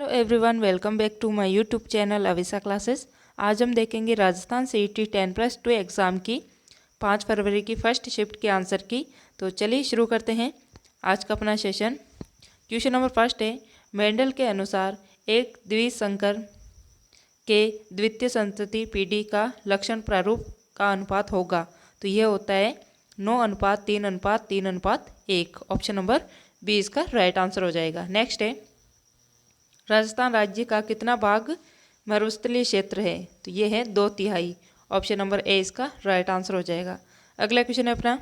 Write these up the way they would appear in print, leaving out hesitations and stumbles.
Hello everyone, welcome back to my YouTube channel अविसा classes. आज हम देखेंगे राजस्थान सीईटी 10+2 एग्ज़ाम की 5 फरवरी की फर्स्ट शिफ्ट के आंसर की। तो चलिए शुरू करते हैं आज का अपना सेशन। क्वेश्चन नंबर फर्स्ट है, मेंडल के अनुसार एक द्विसंकर के द्वितीय संतति पीढ़ी का लक्षण प्रारूप का अनुपात होगा। तो यह होता है 9:3:3:1। ऑप्शन नंबर बी इसका राइट आंसर हो जाएगा। नेक्स्ट है, राजस्थान राज्य का कितना भाग मरुस्थलीय क्षेत्र है? तो ये है 2/3। ऑप्शन नंबर ए इसका राइट आंसर हो जाएगा। अगला क्वेश्चन है अपना,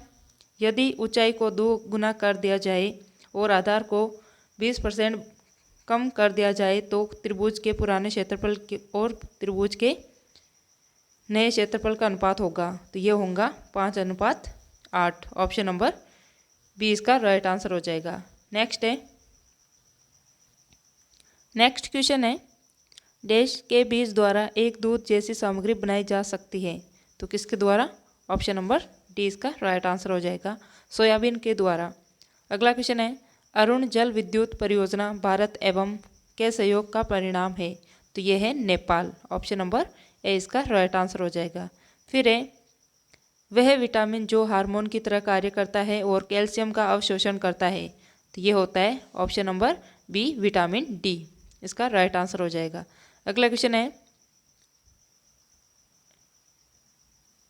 यदि ऊंचाई को 2 गुना कर दिया जाए और आधार को 20% कम कर दिया जाए तो त्रिभुज के पुराने क्षेत्रफल और त्रिभुज के नए क्षेत्रफल का अनुपात होगा। तो ये होगा 5:8। ऑप्शन नंबर बी इसका राइट आंसर हो जाएगा। नेक्स्ट क्वेश्चन है, डैश के बीज द्वारा एक दूध जैसी सामग्री बनाई जा सकती है। तो किसके द्वारा? ऑप्शन नंबर डी इसका राइट आंसर हो जाएगा, सोयाबीन के द्वारा। अगला क्वेश्चन है, अरुण जल विद्युत परियोजना भारत एवं के सहयोग का परिणाम है। तो यह है नेपाल। ऑप्शन नंबर ए इसका राइट आंसर हो जाएगा। फिर है, वह विटामिन जो हार्मोन की तरह कार्य करता है और कैल्शियम का अवशोषण करता है। तो ये होता है option number B vitamin D, इसका राइट आंसर हो जाएगा। अगला क्वेश्चन है,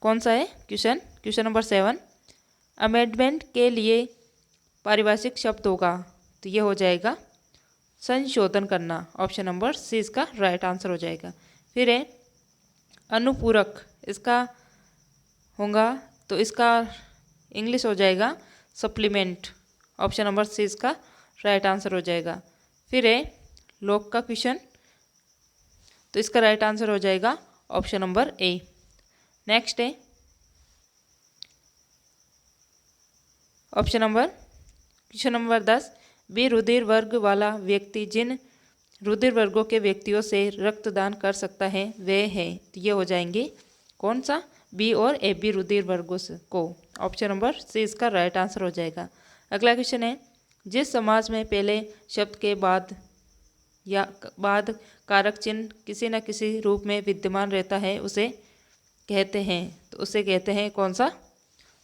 कौन सा है क्वेश्चन नंबर 7, अमेंडमेंट के लिए पारिभाषिक शब्द होगा। तो ये हो जाएगा संशोधन करना। ऑप्शन नंबर सी इसका राइट आंसर हो जाएगा। फिर है, अनुपूरक इसका होगा, तो इसका इंग्लिश हो जाएगा सप्लीमेंट। ऑप्शन नंबर सी इसका राइट आंसर हो जाएगा। फिर है लोक का क्वेश्चन, तो इसका राइट आंसर हो जाएगा ऑप्शन नंबर ए। नेक्स्ट है क्वेश्चन नंबर 10, बी रुधिर वर्ग वाला व्यक्ति जिन रुधिर वर्गों के व्यक्तियों से रक्तदान कर सकता है वे है। तो ये हो जाएंगे कौन सा? बी और ए बी रुधिर वर्गों को। ऑप्शन नंबर सी इसका राइट आंसर हो जाएगा। अगला क्वेश्चन है, जिस समाज में पहले शब्द के बाद कारक चिन्ह किसी न किसी रूप में विद्यमान रहता है उसे कहते हैं। तो उसे कहते हैं कौन सा?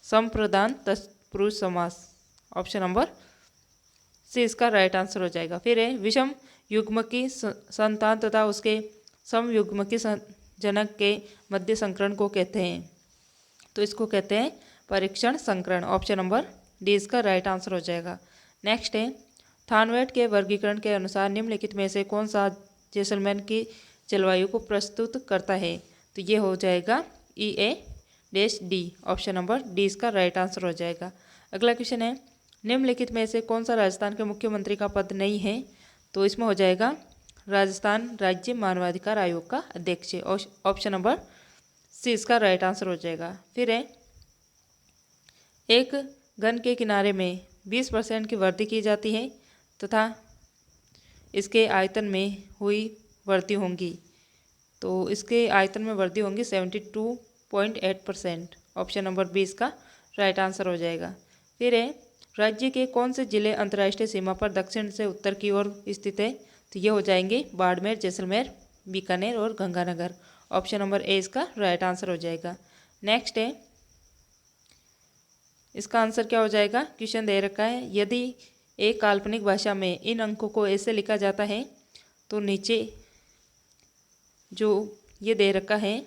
संप्रदान तत्पुरुष समास। ऑप्शन नंबर सी इसका राइट आंसर हो जाएगा। फिर है, विषम युग्मकी संतान तथा उसके समयुग्मकी जनक के मध्य संकरण को कहते हैं। तो इसको कहते हैं परीक्षण संकरण। ऑप्शन नंबर डी इसका राइट आंसर हो जाएगा। नेक्स्ट है, थानवेट के वर्गीकरण के अनुसार निम्नलिखित में से कौन सा जैसलमेर की जलवायु को प्रस्तुत करता है? तो ये हो जाएगा EA-D। ऑप्शन नंबर डी इसका राइट आंसर हो जाएगा। अगला क्वेश्चन है, निम्नलिखित में से कौन सा राजस्थान के मुख्यमंत्री का पद नहीं है? तो इसमें हो जाएगा राजस्थान राज्य मानवाधिकार आयोग का अध्यक्ष। ऑप्शन नंबर सी इसका राइट आंसर हो जाएगा। फिर है, एक घन के किनारे में 20% की वृद्धि की जाती है तथा इसके आयतन में हुई वृद्धि होंगी। तो इसके आयतन में वृद्धि होंगी 72.8%। ऑप्शन नंबर बी इसका राइट आंसर हो जाएगा। फिर है, राज्य के कौन से जिले अंतर्राष्ट्रीय सीमा पर दक्षिण से उत्तर की ओर स्थित है? तो ये हो जाएंगे बाड़मेर, जैसलमेर, बीकानेर और गंगानगर। ऑप्शन नंबर ए इसका राइट आंसर हो जाएगा। नेक्स्ट है, इसका आंसर क्या हो जाएगा? क्वेश्चन दे रखा है, यदि एक काल्पनिक भाषा में इन अंकों को ऐसे लिखा जाता है तो नीचे जो ये दे रखा है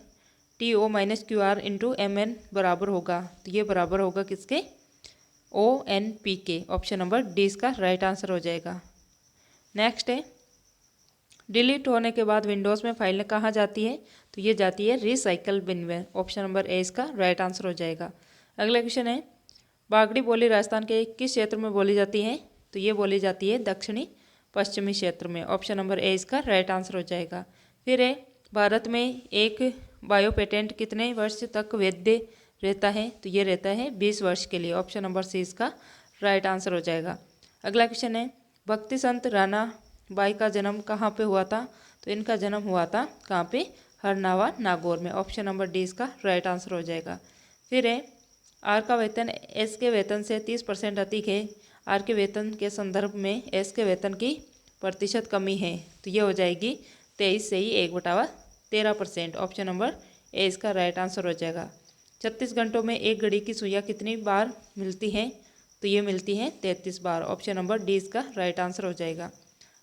TO-QR × MN बराबर होगा। तो ये बराबर होगा किसके? ONP के। ऑप्शन नंबर डी इसका राइट आंसर हो जाएगा। नेक्स्ट है, डिलीट होने के बाद विंडोज़ में फाइलें कहाँ जाती है? तो ये जाती है रिसाइकल बिन में। ऑप्शन नंबर ए इसका राइट आंसर हो जाएगा। अगला क्वेश्चन है, बागड़ी बोली राजस्थान के किस क्षेत्र में बोली जाती है? तो ये बोली जाती है दक्षिणी पश्चिमी क्षेत्र में। ऑप्शन नंबर ए इसका राइट आंसर हो जाएगा। फिर है, भारत में एक बायो पेटेंट कितने वर्ष तक वैध रहता है? तो ये रहता है 20 वर्ष के लिए। ऑप्शन नंबर सी इसका राइट आंसर हो जाएगा। अगला क्वेश्चन है, भक्ति संत राणा बाई का जन्म कहाँ पे हुआ था? तो इनका जन्म हुआ था कहाँ पे? हरनावा नागौर में। ऑप्शन नंबर डी इसका राइट आंसर हो जाएगा। फिर है, आर का वेतन एस के वेतन से 30% अधिक है। आर के वेतन के संदर्भ में एस के वेतन की प्रतिशत कमी है। तो ये हो जाएगी 23 से ही 1/13%। ऑप्शन नंबर ए इसका राइट आंसर हो जाएगा। 36 घंटों में एक घड़ी की सुइयाँ कितनी बार मिलती हैं? तो ये मिलती हैं 33 बार। ऑप्शन नंबर डी इसका राइट आंसर हो जाएगा।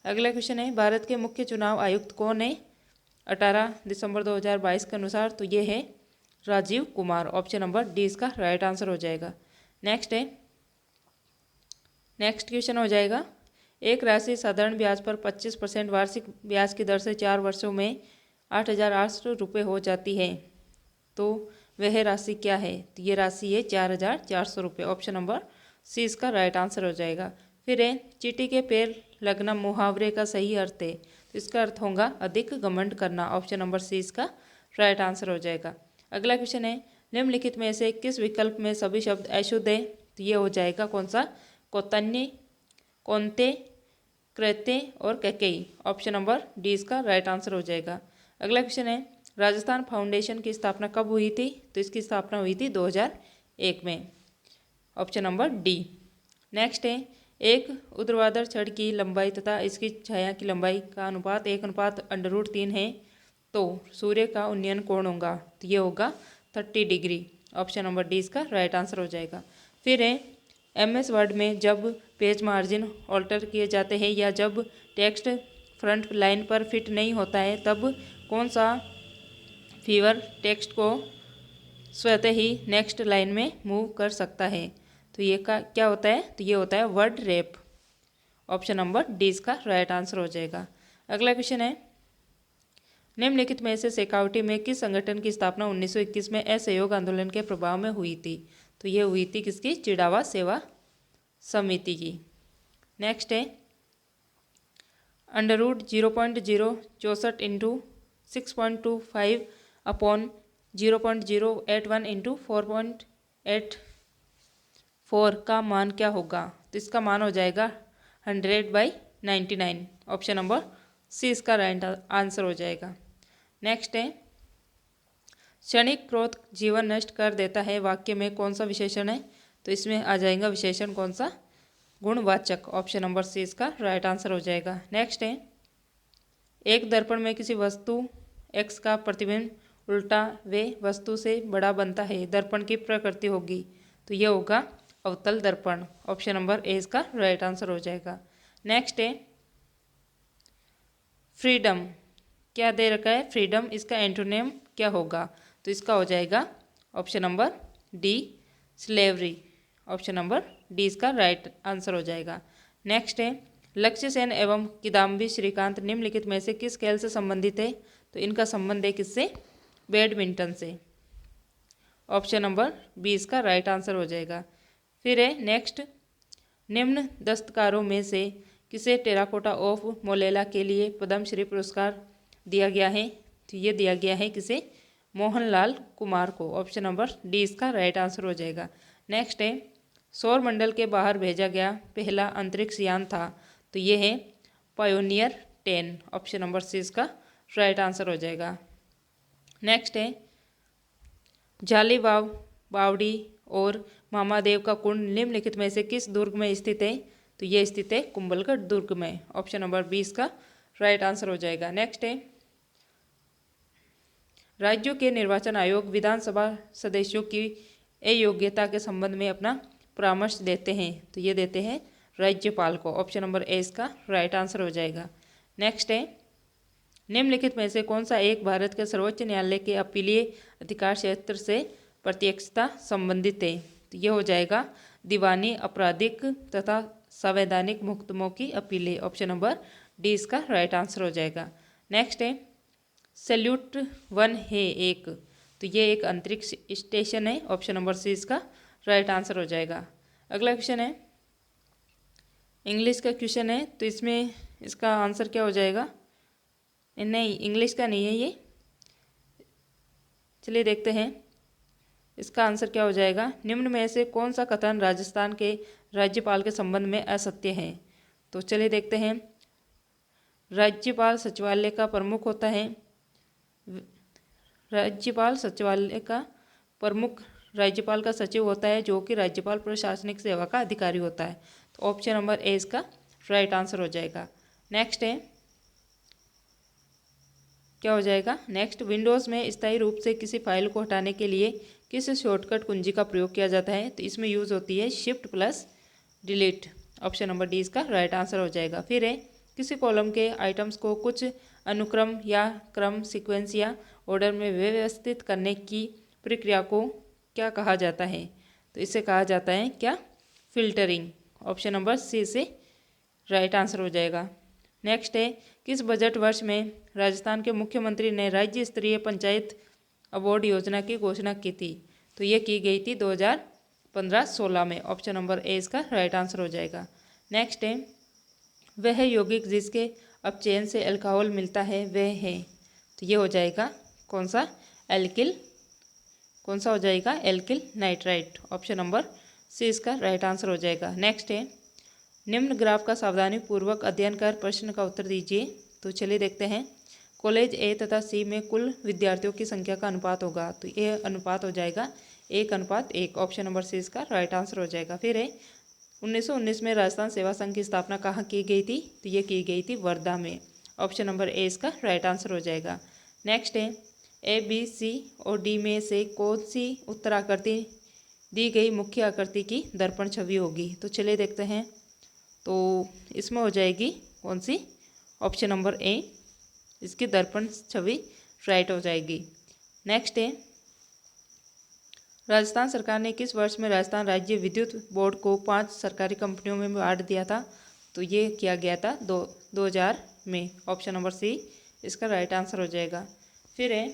अगला क्वेश्चन है, भारत के मुख्य चुनाव आयुक्त कौन है 18 दिसंबर 2022 के अनुसार? तो ये है Rajiv Kumar. Option number D इसका राइट आंसर हो जाएगा। नेक्स्ट क्वेश्चन हो जाएगा, एक राशि साधारण ब्याज पर 25% वार्षिक ब्याज की दर से 4 वर्षों में 8,800 रुपये हो जाती है, तो वह राशि क्या है? तो ये राशि है 4,400 रुपये। ऑप्शन नंबर सी इसका राइट आंसर हो जाएगा। फिर है, चींटी के पैर लगना मुहावरे का सही अर्थ है, तो इसका अर्थ होगा अधिक घमंड करना। ऑप्शन नंबर सी इसका राइट आंसर हो जाएगा। अगला क्वेश्चन है, निम्नलिखित में से किस विकल्प में सभी शब्द अशुद्ध है? तो ये हो जाएगा कौन सा? कोतन्य, कौनते, कृत्य और कैकेयी। ऑप्शन नंबर डी इसका राइट आंसर हो जाएगा। अगला क्वेश्चन है, राजस्थान फाउंडेशन की स्थापना कब हुई थी? तो इसकी स्थापना हुई थी 2001 में। Option number D. नेक्स्ट है, एक ऊर्ध्वाधर छड़ की लंबाई तथा इसकी छाया की लंबाई का अनुपात 1/√3 है, तो सूर्य का उन्नयन कोण होगा? तो ये होगा 30 डिग्री। ऑप्शन नंबर डी इसका राइट आंसर हो जाएगा। फिर है, MS वर्ड में जब पेज मार्जिन ऑल्टर किए जाते हैं या जब टेक्स्ट फ्रंट लाइन पर फिट नहीं होता है, तब कौन सा फीचर टेक्स्ट को स्वतः ही नेक्स्ट लाइन में मूव कर सकता है? तो ये क्या होता है? तो ये होता है word rap. Option number D इसका राइट आंसर हो जाएगा। अगला क्वेश्चन है, निम्नलिखित में से शेखावटी में किस संगठन की स्थापना 1921 में असहयोग आंदोलन के प्रभाव में हुई थी? तो ये हुई थी किसकी? चिड़ावा सेवा समिति की। नेक्स्ट है, √0.064 इंटू 6.25 अपॉन 0.081 इंटू 4.84 का मान क्या होगा? तो इसका मान हो जाएगा 100/99। ऑप्शन नंबर सी इसका राइट आंसर हो जाएगा। नेक्स्ट है, क्षणिक क्रोध जीवन नष्ट कर देता है वाक्य में कौन सा विशेषण है? तो इसमें आ जाएगा विशेषण कौन सा? गुणवाचक। ऑप्शन नंबर सी इसका राइट आंसर हो जाएगा। नेक्स्ट है, एक दर्पण में किसी वस्तु एक्स का प्रतिबिंब उल्टा वे वस्तु से बड़ा बनता है, दर्पण की प्रकृति होगी? तो ये होगा अवतल दर्पण। ऑप्शन नंबर ए इसका राइट आंसर हो जाएगा। नेक्स्ट है, फ्रीडम क्या दे रखा है? फ्रीडम, इसका एंटोनिम क्या होगा? तो इसका हो जाएगा option number D slavery. Option number D इसका राइट आंसर हो जाएगा। नेक्स्ट है, लक्ष्य सेन एवं किदाम्बी श्रीकांत निम्नलिखित में से किस खेल से संबंधित है? तो इनका संबंध है किससे? बैडमिंटन से। ऑप्शन नंबर बी इसका राइट आंसर हो जाएगा। फिर है नेक्स्ट, निम्न दस्तकारों में से किसे टेराकोटा ऑफ मोलेला के लिए पद्मश्री पुरस्कार दिया गया है? तो ये दिया गया है किसे? मोहनलाल कुमार को। ऑप्शन नंबर डी इसका राइट आंसर हो जाएगा। नेक्स्ट है, सौरमंडल के बाहर भेजा गया पहला अंतरिक्ष यान था? तो ये है पायोनियर 10। ऑप्शन नंबर सी इसका राइट आंसर हो जाएगा। नेक्स्ट है, जालीबाव बावड़ी और मामादेव का कुंड निम्नलिखित में से किस दुर्ग में स्थित है? तो ये स्थित है कुंभलगढ़ दुर्ग में। ऑप्शन नंबर 20 का राइट आंसर हो जाएगा। नेक्स्ट है, राज्यों के निर्वाचन आयोग विधानसभा सदस्यों की अयोग्यता के संबंध में अपना परामर्श देते हैं? तो ये देते हैं राज्यपाल को। ऑप्शन नंबर ए इसका राइट आंसर हो जाएगा। नेक्स्ट है, निम्नलिखित में से कौन सा एक भारत के सर्वोच्च न्यायालय के अपीलीय अधिकार क्षेत्र से प्रत्यक्षता संबंधित है? तो ये हो जाएगा दीवानी, आपराधिक तथा संवैधानिक मुकदमों की अपीलें। ऑप्शन नंबर डी इसका राइट आंसर हो जाएगा। नेक्स्ट है, सैल्यूट 1 है एक, तो ये एक अंतरिक्ष स्टेशन है। ऑप्शन नंबर सी इसका राइट आंसर हो जाएगा। अगला क्वेश्चन है, इंग्लिश का क्वेश्चन है, तो इसमें इसका आंसर क्या हो जाएगा? नहीं, इंग्लिश का नहीं है ये। चलिए देखते हैं इसका आंसर क्या हो जाएगा। निम्न में से कौन सा कथन राजस्थान के राज्यपाल के संबंध में असत्य है? तो चलिए देखते हैं। राज्यपाल सचिवालय का प्रमुख होता है, राज्यपाल सचिवालय का प्रमुख राज्यपाल का सचिव होता है, जो कि राज्यपाल प्रशासनिक सेवा का अधिकारी होता है। तो ऑप्शन नंबर ए इसका राइट आंसर हो जाएगा। नेक्स्ट है, क्या हो जाएगा? नेक्स्ट, विंडोज़ में स्थायी रूप से किसी फाइल को हटाने के लिए किस शॉर्टकट कुंजी का प्रयोग किया जाता है? तो इसमें यूज़ होती है shift plus delete. Option number D इसका राइट आंसर हो जाएगा। फिर है, किसी कॉलम के आइटम्स को कुछ अनुक्रम या क्रम सीक्वेंस या ऑर्डर में व्यवस्थित करने की प्रक्रिया को क्या कहा जाता है? तो इसे कहा जाता है क्या? फिल्टरिंग। ऑप्शन नंबर सी से राइट आंसर हो जाएगा। नेक्स्ट है, किस बजट वर्ष में राजस्थान के मुख्यमंत्री ने राज्य स्तरीय पंचायत अवार्ड योजना की घोषणा की थी? तो ये की गई थी 2015-16 में। ऑप्शन नंबर ए इसका राइट आंसर हो जाएगा। नेक्स्ट है, वह यौगिक जिसके अपचयन से अल्कोहल मिलता है वह है? तो ये हो जाएगा कौन सा? एल्किल। कौन सा हो जाएगा? Alkyl nitrite. Option number C इसका राइट आंसर हो जाएगा। नेक्स्ट है, निम्न ग्राफ का सावधानीपूर्वक अध्ययन कर प्रश्न का उत्तर दीजिए। तो चलिए देखते हैं। कॉलेज ए तथा सी में कुल विद्यार्थियों की संख्या का अनुपात होगा। तो ये अनुपात हो जाएगा 1:1। ऑप्शन नंबर सी इसका राइट आंसर हो जाएगा। फिर है, 1919 में राजस्थान सेवा संघ की स्थापना कहाँ की गई थी? तो ये की गई थी वर्धा में। ऑप्शन नंबर ए इसका राइट आंसर हो जाएगा। नेक्स्ट है, ए, बी, सी और डी में से कौन सी उत्तराकृति दी गई मुख्य आकृति की दर्पण छवि होगी? तो चलिए देखते हैं। तो इसमें हो जाएगी कौन सी? ऑप्शन नंबर ए इसकी दर्पण छवि राइट हो जाएगी। नेक्स्ट है, राजस्थान सरकार ने किस वर्ष में राजस्थान राज्य विद्युत बोर्ड को 5 सरकारी कंपनियों में बांट दिया था? तो ये किया गया था 2000 में। ऑप्शन नंबर सी इसका राइट आंसर हो जाएगा। फिर है,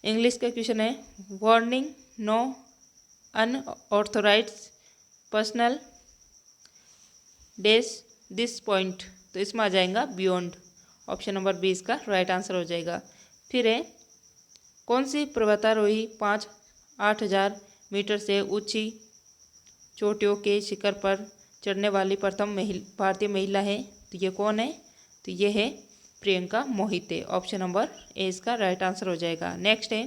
इंग्लिश का क्वेश्चन है, warning no unauthorised personal dash this point. तो इसमें आ जाएगा बियॉन्ड। ऑप्शन नंबर बी इसका राइट आंसर हो जाएगा। फिर है, कौन सी पर्वतारोही 8,000 मीटर से ऊंची चोटियों के शिखर पर चढ़ने वाली प्रथम भारतीय महिला है? तो ये कौन है? तो ये है प्रियंका मोहिते। ऑप्शन नंबर ए इसका राइट आंसर हो जाएगा। नेक्स्ट है,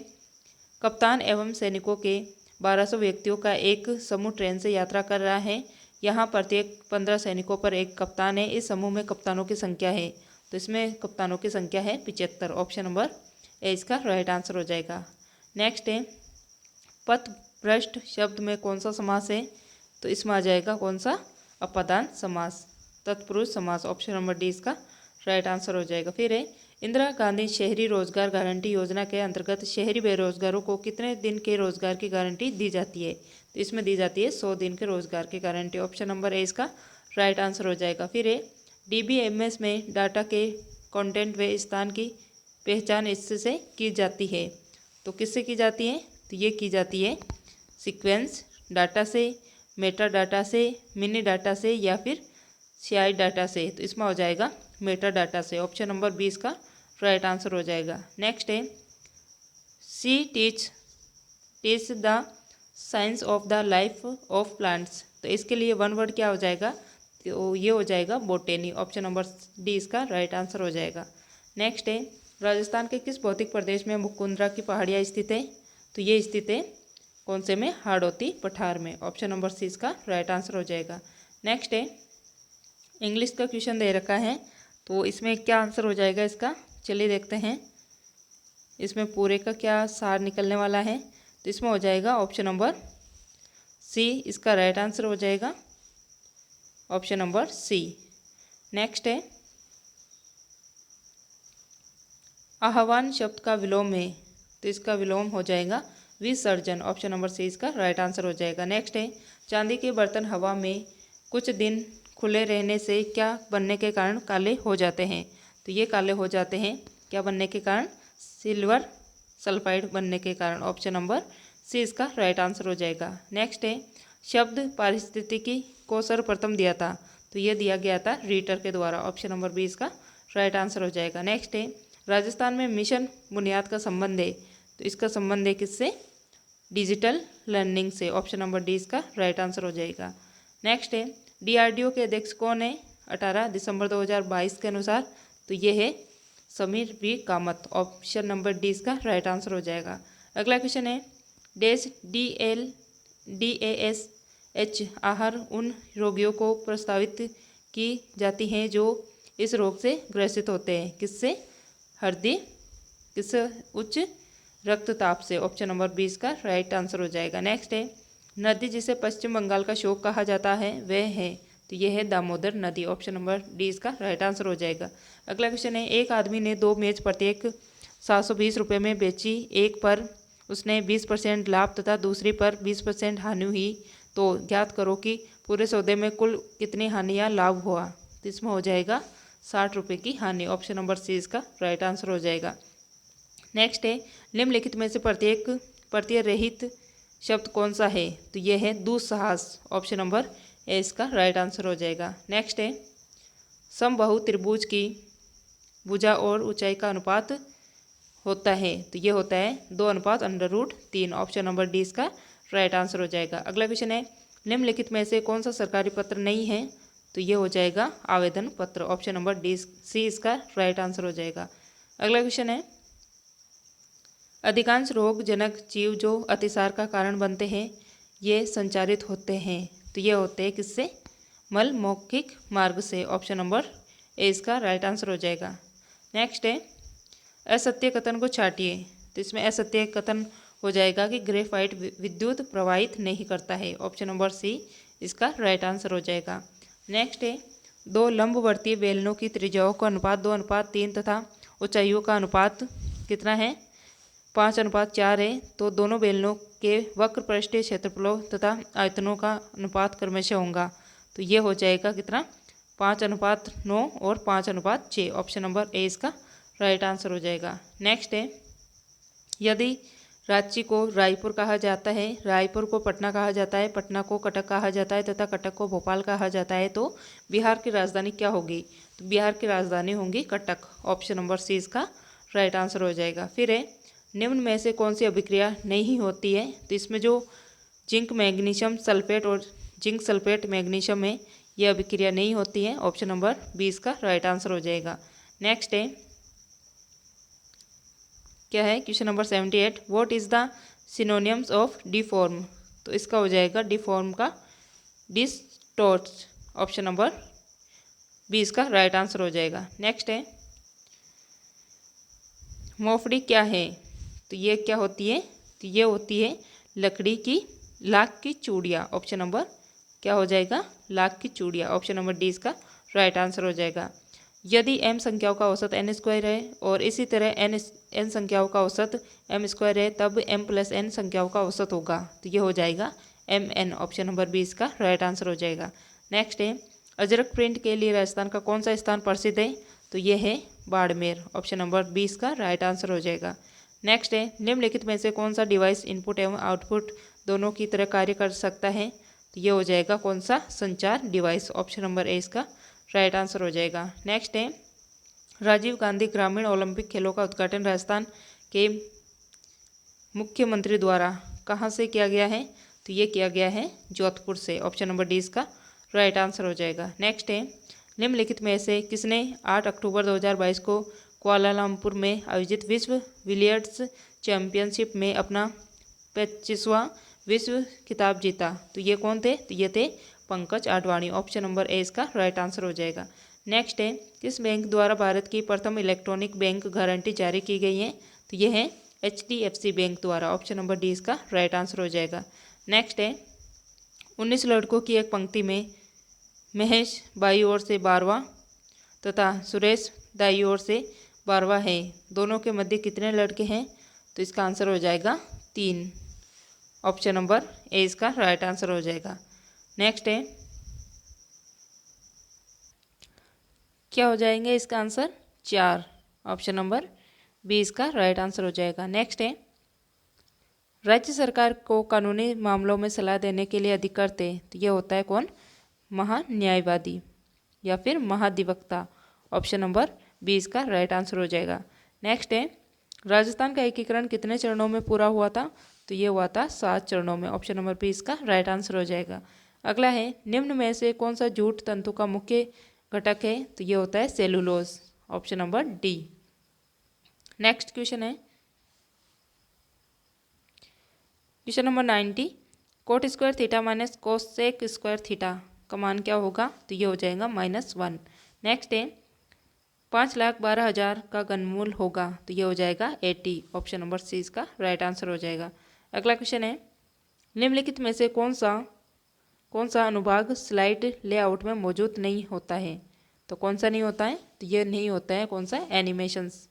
कप्तान एवं सैनिकों के 1200 व्यक्तियों का एक समूह ट्रेन से यात्रा कर रहा है। यहाँ प्रत्येक 15 सैनिकों पर एक कप्तान है। इस समूह में कप्तानों की संख्या है? तो इसमें कप्तानों की संख्या है 75। ऑप्शन नंबर ए इसका राइट आंसर हो जाएगा। नेक्स्ट है, पथभ्रष्ट शब्द में कौन सा समास है? तो इसमें आ जाएगा कौन सा? अपादान समास, तत्पुरुष समास। ऑप्शन नंबर डी इसका राइट आंसर हो जाएगा। फिर है, इंदिरा गांधी शहरी रोजगार गारंटी योजना के अंतर्गत शहरी बेरोजगारों को कितने दिन के रोजगार की गारंटी दी जाती है? तो इसमें दी जाती है 100 दिन के रोजगार की गारंटी। ऑप्शन नंबर ए इसका राइट आंसर हो जाएगा। फिर है, DBMS में डाटा के कंटेंट व स्थान की पहचान इससे की जाती है? तो किससे की जाती है? तो ये की जाती है सीक्वेंस डाटा से, मेटा डाटा से, मिनी डाटा से या फिर CI डाटा से। तो इसमें हो जाएगा मेटा डाटा से। ऑप्शन नंबर 20 का राइट आंसर हो जाएगा। नेक्स्ट है, C teach the science of the life of plants. तो इसके लिए वन वर्ड क्या हो जाएगा? तो ये हो जाएगा बोटेनी। ऑप्शन नंबर डी इसका राइट आंसर हो जाएगा। नेक्स्ट है, राजस्थान के किस भौतिक प्रदेश में मुकुंदरा की पहाड़ियाँ स्थित है? तो ये स्थित है कौन से में? हाड़ौती पठार में। ऑप्शन नंबर सी इसका राइट आंसर हो जाएगा। नेक्स्ट है, इंग्लिश का क्वेश्चन दे रखा है, तो इसमें क्या आंसर हो जाएगा इसका? चलिए देखते हैं इसमें पूरे का क्या सार निकलने वाला है। तो इसमें हो जाएगा ऑप्शन नंबर सी इसका राइट आंसर हो जाएगा। ऑप्शन नंबर सी। नेक्स्ट है, आह्वान शब्द का विलोम है? तो इसका विलोम हो जाएगा विसर्जन। ऑप्शन नंबर सी इसका राइट आंसर हो जाएगा। नेक्स्ट है, चांदी के बर्तन हवा में कुछ दिन खुले रहने से क्या बनने के कारण काले हो जाते हैं? तो ये काले हो जाते हैं क्या बनने के कारण? सिल्वर सल्फाइड बनने के कारण। ऑप्शन नंबर सी इसका राइट आंसर हो जाएगा। नेक्स्ट है, शब्द पारिस्थितिकी को सर्वप्रथम दिया था? तो ये दिया गया था रीटर के द्वारा। ऑप्शन नंबर बी इसका राइट आंसर हो जाएगा। नेक्स्ट है, राजस्थान में मिशन बुनियाद का संबंध है? तो इसका संबंध है किससे? डिजिटल लर्निंग से। ऑप्शन नंबर डी इसका राइट आंसर हो जाएगा। नेक्स्ट है, DRDO के अध्यक्ष कौन है 18 दिसंबर 2022 के अनुसार? तो ये है Sameer V Kamat. Option number D इसका राइट आंसर हो जाएगा। अगला क्वेश्चन है, डैश DASH आहार उन रोगियों को प्रस्तावित की जाती हैं जो इस रोग से ग्रसित होते हैं? किससे? हृदय किस उच्च रक्तचाप से। ऑप्शन नंबर 20 का राइट आंसर हो जाएगा। नेक्स्ट है, नदी जिसे पश्चिम बंगाल का शोक कहा जाता है वह है, तो यह है दामोदर नदी। ऑप्शन नंबर 20 का राइट आंसर हो जाएगा। अगला क्वेश्चन है, एक आदमी ने 2 मेज प्रत्येक 720 रुपये में बेची, एक पर उसने 20% लाभ तथा दूसरी पर 20% हानि हुई, तो ज्ञात करो कि पूरे सौदे में कुल कितनी हानि या लाभ हुआ। तो इसमें हो जाएगा 60 रुपये की हानि। ऑप्शन नंबर सी इसका राइट आंसर हो जाएगा। नेक्स्ट है, निम्नलिखित में से प्रत्येक प्रत्यय रहित शब्द कौन सा है, तो यह है दुस्साहस। ऑप्शन नंबर ए इसका राइट आंसर हो जाएगा। नेक्स्ट है, समबाहु त्रिभुज की भुजा और ऊंचाई का अनुपात होता है, तो ये होता है 2/√3। ऑप्शन नंबर डी इसका राइट आंसर हो जाएगा। अगला क्वेश्चन है, निम्नलिखित में से कौन सा सरकारी पत्र नहीं है, तो ये हो जाएगा आवेदन पत्र। ऑप्शन नंबर डी सी इसका राइट आंसर हो जाएगा। अगला क्वेश्चन है, अधिकांश रोगजनक जीव जो अतिसार का कारण बनते हैं ये संचारित होते हैं, तो ये होते हैं किससे, मल मौखिक मार्ग से। ऑप्शन नंबर ए इसका राइट आंसर हो जाएगा। नेक्स्ट है, असत्य कथन को छाटिए, तो इसमें असत्य कथन हो जाएगा कि ग्रेफाइट विद्युत प्रवाहित नहीं करता है। ऑप्शन नंबर सी इसका राइट आंसर हो जाएगा। नेक्स्ट है, 2 लंबवर्तीय बेलनों की त्रिज्याओं का अनुपात 2/3 तथा ऊंचाइयों का अनुपात कितना है, 5/4 है, तो दोनों बेलनों के वक्र पृष्ठीय क्षेत्रफलों तथा आयतनों का अनुपात क्रमशः होगा, तो ये हो जाएगा कितना, 5/9 और 5/6। ऑप्शन नंबर ए इसका राइट आंसर हो जाएगा। नेक्स्ट है, यदि रांची को रायपुर कहा जाता है, रायपुर को पटना कहा जाता है, पटना को कटक कहा जाता है तथा कटक को भोपाल कहा जाता है, तो बिहार की राजधानी क्या होगी, तो बिहार की राजधानी होगी कटक। ऑप्शन नंबर सी इसका राइट आंसर हो जाएगा। फिर है, निम्न में से कौन सी अभिक्रिया नहीं होती है, तो इसमें जो जिंक मैग्नीशियम सल्फेट और जिंक सल्फेट मैग्नीशियम है यह अभिक्रिया नहीं होती है। ऑप्शन नंबर 20 का राइट आंसर हो जाएगा। नेक्स्ट है, क्या है, question number 78, what is the synonyms of deform, तो इसका हो जाएगा डिफॉर्म का डिस्टॉर्ट। ऑप्शन नंबर 20 का राइट आंसर हो जाएगा। नेक्स्ट है, मोफड़ी क्या है, तो ये क्या होती है, तो ये होती है लकड़ी की लाख की चूड़ियाँ। ऑप्शन नंबर क्या हो जाएगा, लाख की चूड़ियाँ। ऑप्शन नंबर डी इसका राइट आंसर हो जाएगा। यदि m संख्याओं का औसत n² है और इसी तरह n संख्याओं का औसत m² है, तब m+n संख्याओं का औसत होगा, तो ये हो जाएगा mn। ऑप्शन नंबर 20 का राइट आंसर हो जाएगा। नेक्स्ट है, अजरक प्रिंट के लिए राजस्थान का कौन सा स्थान प्रसिद्ध है, तो ये है बाड़मेर। ऑप्शन नंबर 20 का राइट आंसर हो जाएगा। नेक्स्ट है, निम्नलिखित में से कौन सा डिवाइस इनपुट एवं आउटपुट दोनों की तरह कार्य कर सकता है, तो ये हो जाएगा कौन सा, संचार डिवाइस। ऑप्शन नंबर ए इसका राइट आंसर हो जाएगा। नेक्स्ट है, राजीव गांधी ग्रामीण ओलंपिक खेलों का उद्घाटन राजस्थान के मुख्यमंत्री द्वारा कहाँ से किया गया है, तो ये किया गया है जोधपुर से। ऑप्शन नंबर डी इसका राइट आंसर हो जाएगा। नेक्स्ट है, निम्नलिखित में से किसने 8 अक्टूबर 2022 को कुआलालंपुर में आयोजित विश्व बिलियर्ड्स चैंपियनशिप में अपना 25वां विश्व खिताब जीता, तो ये कौन थे, तो ये थे पंकज आडवाणी। ऑप्शन नंबर ए इसका राइट आंसर हो जाएगा। नेक्स्ट है, किस बैंक द्वारा भारत की प्रथम इलेक्ट्रॉनिक बैंक गारंटी जारी की गई है, तो ये है HDFC बैंक द्वारा। ऑप्शन नंबर डी इसका राइट आंसर हो जाएगा। नेक्स्ट है, 19 लड़कों की एक पंक्ति में महेश बाई ओर से 12वां तथा सुरेश दाई ओर से 12वां है, दोनों के मध्य कितने लड़के हैं, तो इसका आंसर हो जाएगा 3। ऑप्शन नंबर ए इसका राइट आंसर हो जाएगा। नेक्स्ट है, क्या हो जाएंगे इसका आंसर 4। ऑप्शन नंबर बी इसका राइट आंसर हो जाएगा। नेक्स्ट है, राज्य सरकार को कानूनी मामलों में सलाह देने के लिए अधिकृत है, तो यह होता है कौन, महान्यायवादी या फिर महाधिवक्ता। ऑप्शन नंबर बी इसका राइट आंसर हो जाएगा। नेक्स्ट है, राजस्थान का एकीकरण कितने चरणों में पूरा हुआ था, तो ये हुआ था 7 चरणों में। ऑप्शन नंबर बी इसका राइट आंसर हो जाएगा। अगला है, निम्न में से कौन सा जूट तंतु का मुख्य घटक है, तो ये होता है cellulose. Option number D. Next question है, question number 90, cot square theta minus cosec square theta का मान क्या होगा, तो ये हो जाएगा -1। नेक्स्ट है, 5,12,000 का घनमूल होगा, तो ये हो जाएगा 80। ऑप्शन नंबर सी इसका राइट आंसर हो जाएगा। अगला क्वेश्चन है, निम्नलिखित में से कौन सा अनुभाग स्लाइड लेआउट में मौजूद नहीं होता है? तो कौन सा नहीं होता है? तो ये नहीं होता है कौन सा? एनिमेशंस।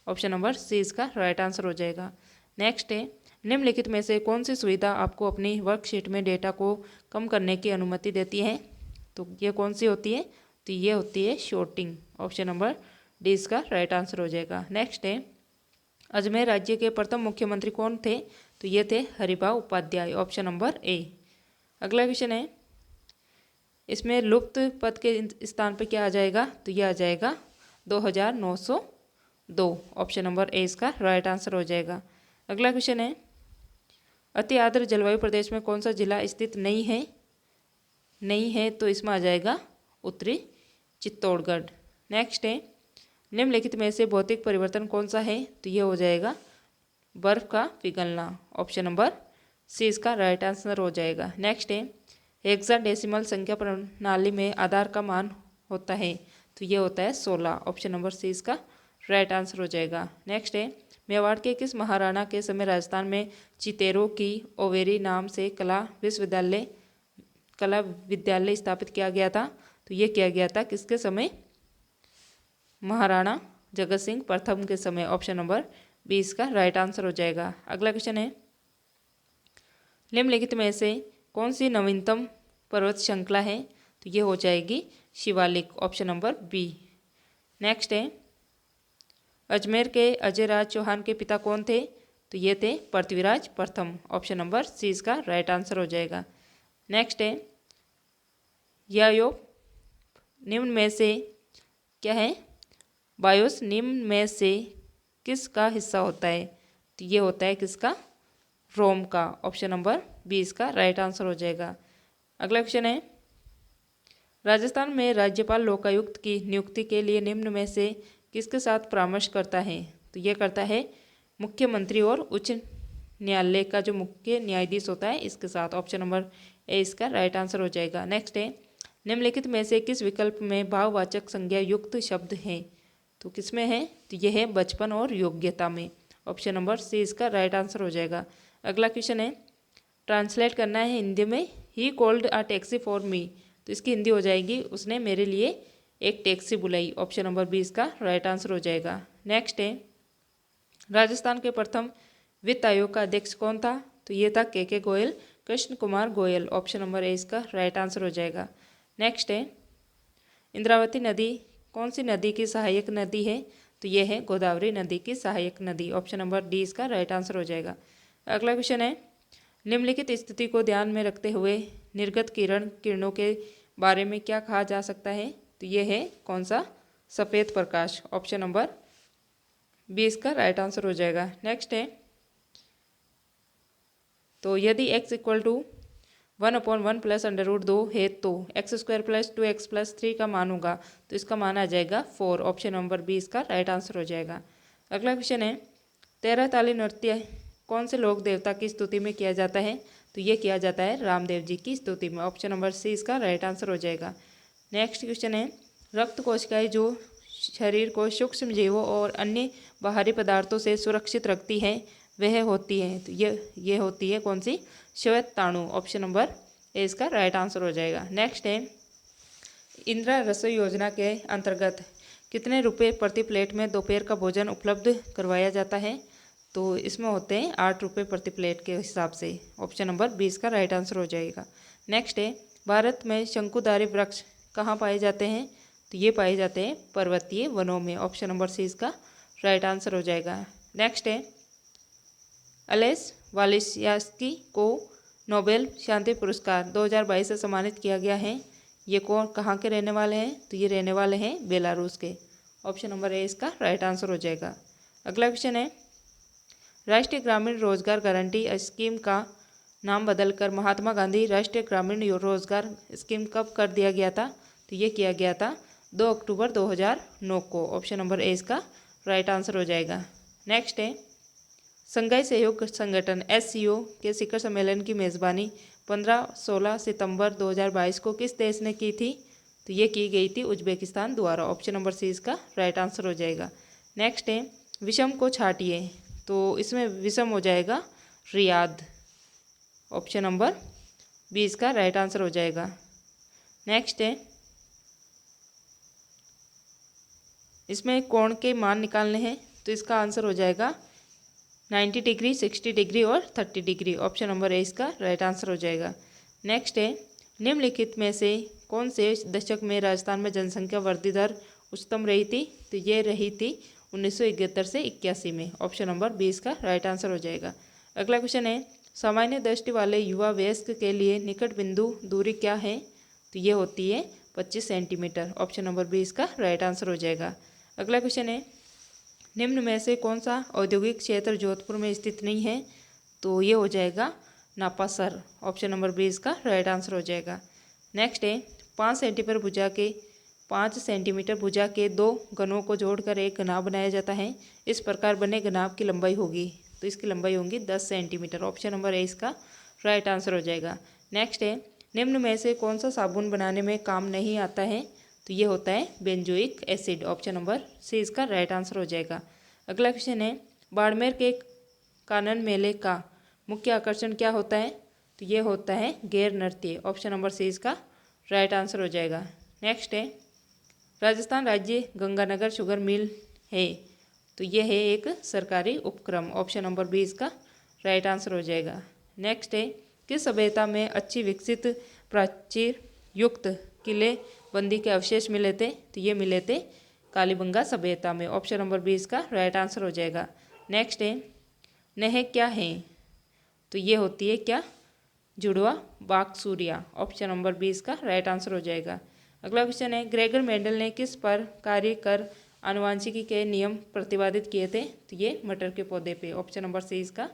ऑप्शन नंबर सी इसका राइट आंसर हो जाएगा। नेक्स्ट है, निम्नलिखित में से कौन सी सुविधा आपको अपनी वर्कशीट में डेटा को कम करने की अनुमति देती है? तो ये कौन सी होती है? तो ये होती है शॉर्टिंग। ऑप्शन नंबर डी इसका राइट आंसर हो जाएगा। नेक्स्ट है, अजमेर राज्य के प्रथम मुख्यमंत्री कौन थे? तो ये थे Haribhau Upadhyay. Option number A. अगला क्वेश्चन है, इसमें लुप्त पद के स्थान पर क्या आ जाएगा? तो ये आ जाएगा 2902। ऑप्शन नंबर ए इसका राइट आंसर हो जाएगा। अगला क्वेश्चन है, अति आर्द्र जलवायु प्रदेश में कौन सा जिला स्थित नहीं है? तो इसमें आ जाएगा उत्तरी चित्तौड़गढ़। नेक्स्ट है, निम्नलिखित में से भौतिक परिवर्तन कौन सा है? तो ये हो जाएगा बर्फ का पिघलना। ऑप्शन नंबर सी इसका राइट आंसर हो जाएगा। नेक्स्ट है, हेक्साडेसिमल संख्या प्रणाली में आधार का मान होता है, तो ये होता है 16। ऑप्शन नंबर सी इसका राइट आंसर हो जाएगा। नेक्स्ट है, मेवाड़ के किस महाराणा के समय राजस्थान में चितेरों की ओवेरी नाम से कला विद्यालय स्थापित किया गया था? तो ये किया गया था किसके समय? महाराणा जगत सिंह प्रथम के समय। ऑप्शन नंबर बी इसका राइट आंसर हो जाएगा। अगला क्वेश्चन है, निम्नलिखित में से कौन सी नवीनतम पर्वत श्रृंखला है? तो ये हो जाएगी Shivalik. Option number B. Next है, अजमेर के अजयराज चौहान के पिता कौन थे? तो ये थे पृथ्वीराज प्रथम। ऑप्शन नंबर सी इसका राइट आंसर हो जाएगा। नेक्स्ट है, यायो निम्न में से क्या है? बायोस निम्न में से किसका हिस्सा होता है? तो ये होता है किसका? रोम का। ऑप्शन नंबर बी इसका राइट आंसर हो जाएगा। अगला क्वेश्चन है, राजस्थान में राज्यपाल लोकायुक्त की नियुक्ति के लिए निम्न में से किसके साथ परामर्श करता है? तो ये करता है मुख्यमंत्री और उच्च न्यायालय का जो मुख्य न्यायाधीश होता है इसके साथ। ऑप्शन नंबर ए इसका राइट आंसर हो जाएगा। नेक्स्ट है, निम्नलिखित में से किस विकल्प में भाववाचक संज्ञा युक्त शब्द है? तो किस में है? तो यह है बचपन और योग्यता में। ऑप्शन नंबर सी इसका राइट आंसर हो जाएगा। अगला क्वेश्चन है, ट्रांसलेट करना है हिंदी में। He called a taxi for me, तो इसकी हिंदी हो जाएगी उसने मेरे लिए एक टैक्सी बुलाई। ऑप्शन नंबर बी इसका राइट आंसर हो जाएगा। नेक्स्ट है, राजस्थान के प्रथम वित्त आयोग का अध्यक्ष कौन था? तो ये था के गोयल, कृष्ण कुमार गोयल। ऑप्शन नंबर ए इसका राइट आंसर हो जाएगा। नेक्स्ट है, इंद्रावती नदी कौन सी नदी की सहायक नदी है? तो ये है गोदावरी नदी की सहायक नदी। ऑप्शन नंबर डी इसका राइट आंसर हो जाएगा। अगला क्वेश्चन है, निम्नलिखित स्थिति को ध्यान में रखते हुए निर्गत किरणों के बारे में क्या कहा जा सकता है? तो ये है कौन सा? सफ़ेद प्रकाश। ऑप्शन नंबर बी इसका राइट आंसर हो जाएगा। नेक्स्ट है, तो यदि x इक्वल टू 1/1 प्लस √2 है तो x² + 2x + 3 का मान होगा, तो इसका मान आ जाएगा 4। ऑप्शन नंबर बी इसका राइट आंसर हो जाएगा। अगला क्वेश्चन है, 13 ताली नृत्य कौन से लोक देवता की स्तुति में किया जाता है? तो ये किया जाता है रामदेव जी की स्तुति में। ऑप्शन नंबर सी इसका राइट आंसर हो जाएगा। नेक्स्ट क्वेश्चन है, रक्त कोशिकाएं जो शरीर को सूक्ष्म जीवों और अन्य बाहरी पदार्थों से सुरक्षित रखती है वह होती है, तो ये होती है कौन सी? श्वेताणु। ऑप्शन नंबर ए इसका राइट आंसर हो जाएगा। नेक्स्ट है, इंदिरा रसोई योजना के अंतर्गत कितने रुपए प्रति प्लेट में दोपहर का भोजन उपलब्ध करवाया जाता है? तो इसमें होते हैं 8 रुपये प्रति प्लेट के हिसाब से। ऑप्शन नंबर 20 का राइट आंसर हो जाएगा। नेक्स्ट है, भारत में शंकुधारी वृक्ष कहाँ पाए जाते हैं? तो ये पाए जाते हैं पर्वतीय वनों में। ऑप्शन नंबर सी इसका राइट आंसर हो जाएगा। नेक्स्ट है, अलेस वालियास्की को नोबेल शांति पुरस्कार 2022 से सम्मानित किया गया है। ये कौन कहाँ के रहने वाले हैं? तो ये रहने वाले हैं बेलारूस के। ऑप्शन नंबर ए इसका राइट आंसर हो जाएगा। अगला क्वेश्चन है, राष्ट्रीय ग्रामीण रोजगार गारंटी स्कीम का नाम बदलकर महात्मा गांधी राष्ट्रीय ग्रामीण रोजगार स्कीम कब कर दिया गया था? तो ये किया गया था 2 अक्टूबर 2009 को। ऑप्शन नंबर ए इसका राइट आंसर हो जाएगा। नेक्स्ट है, संघाई सहयोग संगठन SCO के शिखर सम्मेलन की मेज़बानी 15-16 सितंबर 2022 को किस देश ने की थी? तो तो ये की गई थी उज्बेकिस्तान द्वारा। ऑप्शन नंबर सी इसका राइट आंसर हो जाएगा। नेक्स्ट है विषम को छाटिए, तो इसमें विषम हो जाएगा रियाद। ऑप्शन नंबर बी इसका राइट आंसर हो जाएगा। नेक्स्ट है इसमें कोण के मान निकालने हैं, तो इसका आंसर हो जाएगा 90 डिग्री, 60 डिग्री और 30 डिग्री। ऑप्शन नंबर ए इसका राइट आंसर हो जाएगा। नेक्स्ट है निम्नलिखित में से कौन से दशक में राजस्थान में जनसंख्या वृद्धि दर उच्चतम रही थी, तो ये रही थी 1971 से 81 में। ऑप्शन नंबर बी इसका राइट आंसर हो जाएगा। अगला क्वेश्चन है सामान्य दृष्टि वाले युवा वयस्क के लिए निकट बिंदु दूरी क्या है, तो ये होती है 25 सेंटीमीटर। ऑप्शन नंबर बी इसका राइट आंसर हो जाएगा। अगला क्वेश्चन है निम्न में से कौन सा औद्योगिक क्षेत्र जोधपुर में स्थित नहीं है, तो ये हो जाएगा नापासर। ऑप्शन नंबर बी इसका राइट आंसर हो जाएगा। नेक्स्ट है 5 सेंटीमीटर भुजा के दो घनों को जोड़कर एक घनाभ बनाया जाता है। इस प्रकार बने घनाभ की लंबाई होगी, तो इसकी लंबाई होगी 10 सेंटीमीटर। ऑप्शन नंबर ए इसका राइट आंसर हो जाएगा। नेक्स्ट है निम्न में से कौन सा साबुन बनाने में काम नहीं आता है, तो ये होता है benzoic acid. Option number C इसका राइट आंसर हो जाएगा। अगला क्वेश्चन है बाड़मेर के कानन मेले का मुख्य आकर्षण क्या होता है, तो ये होता है गैर नृत्य। ऑप्शन नंबर सी इसका राइट आंसर हो जाएगा। नेक्स्ट है राजस्थान राज्य गंगानगर शुगर मिल है, तो ये है एक सरकारी उपक्रम। ऑप्शन नंबर बी इसका राइट आंसर हो जाएगा। नेक्स्ट है किस सभ्यता में अच्छी विकसित प्राचीर युक्त किले बंदी के अवशेष मिले थे, तो ये मिले थे कालीबंगा सभ्यता में। ऑप्शन नंबर बी इसका राइट आंसर हो जाएगा। नेक्स्ट है नह क्या है, तो ये होती है क्या जुड़वा बाकसूरिया। ऑप्शन नंबर बी इसका राइट आंसर हो जाएगा। अगला क्वेश्चन है ग्रेगर मेंडल ने किस पर कार्य कर आनुवांशिकी के नियम प्रतिपादित किए थे, तो ये मटर के पौधे पे। ऑप्शन नंबर सी इसका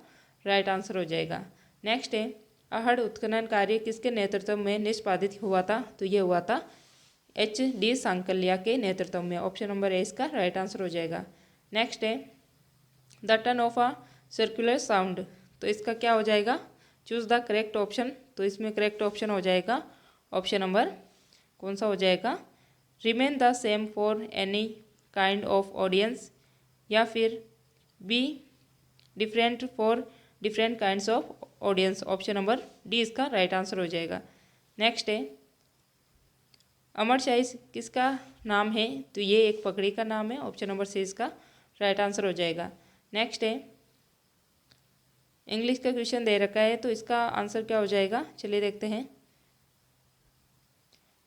राइट आंसर हो जाएगा। नेक्स्ट है आहड़ उत्खनन कार्य किसके नेतृत्व में निष्पादित हुआ था, तो ये हुआ था HD सांकल्या के नेतृत्व में। ऑप्शन नंबर ए इसका राइट आंसर हो जाएगा। नेक्स्ट है the turn of a circular sound, तो इसका क्या हो जाएगा चूज द करेक्ट ऑप्शन, तो इसमें करेक्ट ऑप्शन हो जाएगा ऑप्शन नंबर कौन सा हो जाएगा remain the same for any kind of audience, या फिर be different for different kinds of audience. Option number D इसका राइट आंसर हो जाएगा। नेक्स्ट है अमरशाही किसका नाम है, तो ये एक पगड़ी का नाम है। ऑप्शन नंबर सी इसका राइट आंसर हो जाएगा। नेक्स्ट है इंग्लिश का क्वेश्चन दे रखा है, तो इसका आंसर क्या हो जाएगा, चलिए देखते हैं।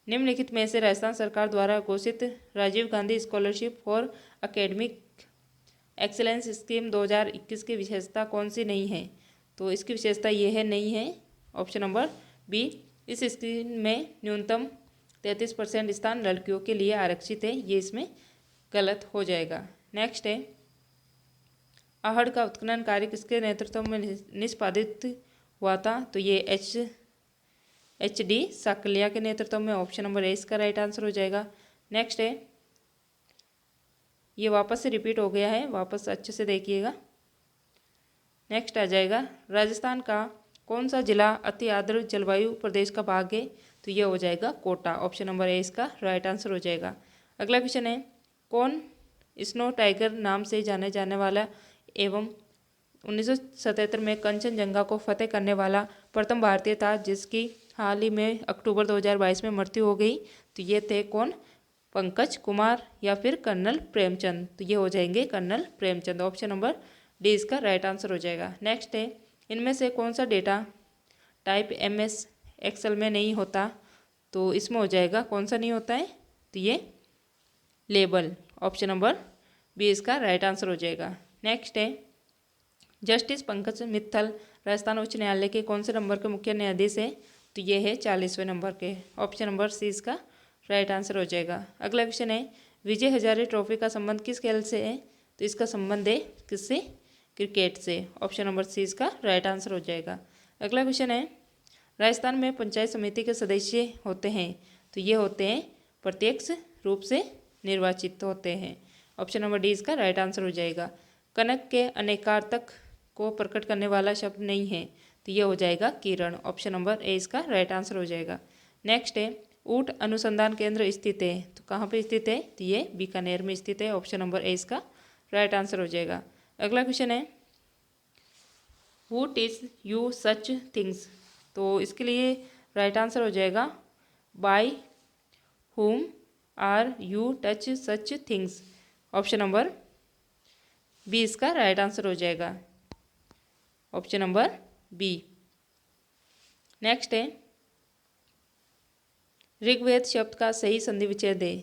निम्नलिखित में से राजस्थान सरकार द्वारा घोषित Rajiv Gandhi scholarship for academic excellence scheme 2021 की विशेषता कौन सी नहीं है, तो इसकी विशेषता ये है नहीं है। ऑप्शन नंबर बी इस स्कीम में न्यूनतम 33% स्थान लड़कियों के लिए आरक्षित है, ये इसमें गलत हो जाएगा। नेक्स्ट है आहड़ का उत्खनन कार्य किसके नेतृत्व में निष्पादित हुआ था, तो ये HD सांकल्या के नेतृत्व में। ऑप्शन नंबर ए इसका राइट आंसर हो जाएगा। नेक्स्ट है ये वापस से रिपीट हो गया है, वापस अच्छे से देखिएगा। नेक्स्ट आ जाएगा राजस्थान का कौन सा जिला अति आर्द्र जलवायु प्रदेश का भाग है, तो ये हो जाएगा कोटा। ऑप्शन नंबर ए इसका राइट आंसर हो जाएगा। अगला क्वेश्चन है कौन स्नो टाइगर नाम से जाने जाने वाला एवं 1977 में कंचनजंगा को फतेह करने वाला प्रथम भारतीय था जिसकी हाल ही में अक्टूबर 2022 में मृत्यु हो गई, तो ये थे कौन पंकज कुमार या फिर कर्नल प्रेमचंद, तो ये हो जाएंगे colonel Premchand. Option number D इसका राइट आंसर हो जाएगा। नेक्स्ट है इनमें से कौन सा डेटा टाइप MS एक्सेल में नहीं होता, तो इसमें हो जाएगा कौन सा नहीं होता है, तो ये लेबल। ऑप्शन नंबर बी इसका राइट आंसर हो जाएगा। नेक्स्ट है जस्टिस पंकज मित्तल राजस्थान उच्च न्यायालय के कौन से नंबर के मुख्य न्यायाधीश है, तो ये है 40वें नंबर के। ऑप्शन नंबर सी इसका राइट आंसर हो जाएगा। अगला क्वेश्चन है विजय हजारे ट्रॉफी का संबंध किस खेल से है, तो इसका संबंध है किससे, क्रिकेट से। ऑप्शन नंबर सी इसका राइट आंसर हो जाएगा। अगला क्वेश्चन है राजस्थान में पंचायत समिति के सदस्य होते हैं, तो ये होते हैं प्रत्यक्ष रूप से निर्वाचित होते हैं। ऑप्शन नंबर डी इसका राइट आंसर हो जाएगा। कनक के अनेकार्थक को प्रकट करने वाला शब्द नहीं है, तो ये हो जाएगा किरण। ऑप्शन नंबर ए इसका राइट आंसर हो जाएगा। नेक्स्ट है ऊँट अनुसंधान केंद्र स्थित है? तो कहाँ पे स्थित है? तो ये बीकानेर में स्थित है। ऑप्शन नंबर ए इसका राइट आंसर हो जाएगा। अगला क्वेश्चन है who teach you such things? तो इसके लिए राइट आंसर हो जाएगा by whom are you touch such things. Option number B इसका राइट आंसर हो जाएगा। Option number B. नेक्स्ट है ऋग्वेद शब्द का सही संधि विच्छेद है?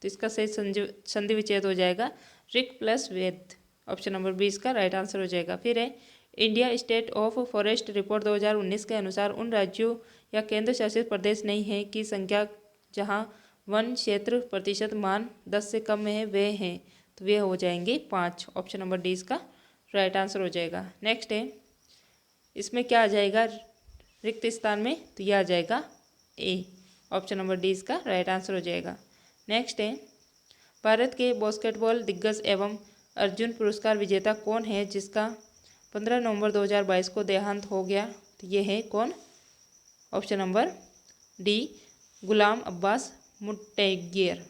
तो इसका सही संधि विच्छेद हो जाएगा ऋग प्लस वेद। ऑप्शन नंबर बी इसका राइट आंसर हो जाएगा। फिर है India state of forest report 2019 के अनुसार उन राज्यों या केंद्र शासित प्रदेश नहीं है की संख्या जहां वन क्षेत्र प्रतिशत मान 10 से कम में है वे हैं? तो वे हो जाएंगे 5। ऑप्शन नंबर डी इसका राइट आंसर हो जाएगा। नेक्स्ट है इसमें क्या आ जाएगा रिक्त स्थान में? तो यह आ जाएगा ए। ऑप्शन नंबर डी इसका राइट आंसर हो जाएगा। नेक्स्ट है भारत के बास्केटबॉल दिग्गज एवं अर्जुन पुरस्कार विजेता कौन है जिसका 15 नवंबर 2022 को देहांत हो गया? तो ये है कौन? ऑप्शन नंबर डी गुलाम अब्बास मुंटेशियर।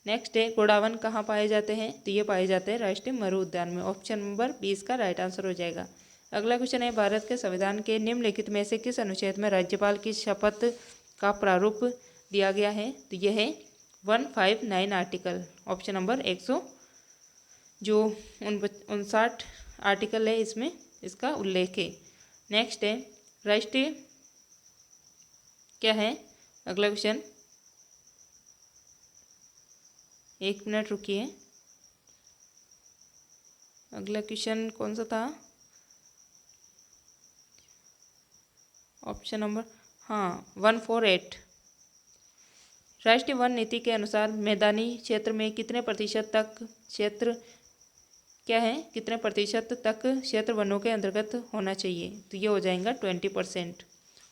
नेक्स्ट है गोडावन कहाँ पाए जाते हैं? तो ये पाए जाते हैं राष्ट्रीय मरु उद्यान में। ऑप्शन नंबर बी इसका राइट आंसर हो जाएगा। अगला क्वेश्चन है भारत के संविधान के निम्नलिखित में से किस अनुच्छेद में राज्यपाल की शपथ का प्रारूप दिया गया है? तो यह है 159 आर्टिकल। ऑप्शन नंबर 159 आर्टिकल है इसमें इसका उल्लेख है। नेक्स्ट है राष्ट्रीय क्या है अगला क्वेश्चन? एक मिनट रुकिए। अगला क्वेश्चन कौन सा था? Option number 148। राष्ट्रीय वन नीति के अनुसार मैदानी क्षेत्र में कितने प्रतिशत तक क्षेत्र क्या है कितने प्रतिशत तक क्षेत्र वनों के अंतर्गत होना चाहिए? तो ये हो जाएगा 20%।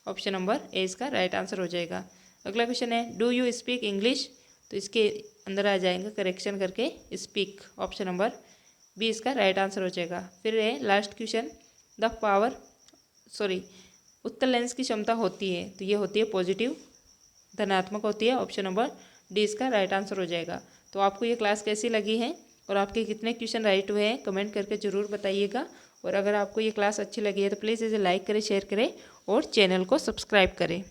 ऑप्शन नंबर ए इसका राइट आंसर हो जाएगा। अगला क्वेश्चन है डू यू स्पीक इंग्लिश? तो इसके अंदर आ जाएगा करेक्शन करके स्पीक। ऑप्शन नंबर बी इसका राइट आंसर हो जाएगा। फिर है लास्ट क्वेश्चन उत्तल लेंस की क्षमता होती है? तो ये होती है पॉजिटिव धनात्मक होती है। ऑप्शन नंबर डी इसका राइट आंसर हो जाएगा। तो आपको ये क्लास कैसी लगी है और आपके कितने क्वेश्चन राइट हुए हैं कमेंट करके ज़रूर बताइएगा। और अगर आपको ये क्लास अच्छी लगी है तो प्लीज़ इसे लाइक करें, शेयर करें और चैनल को सब्सक्राइब करें।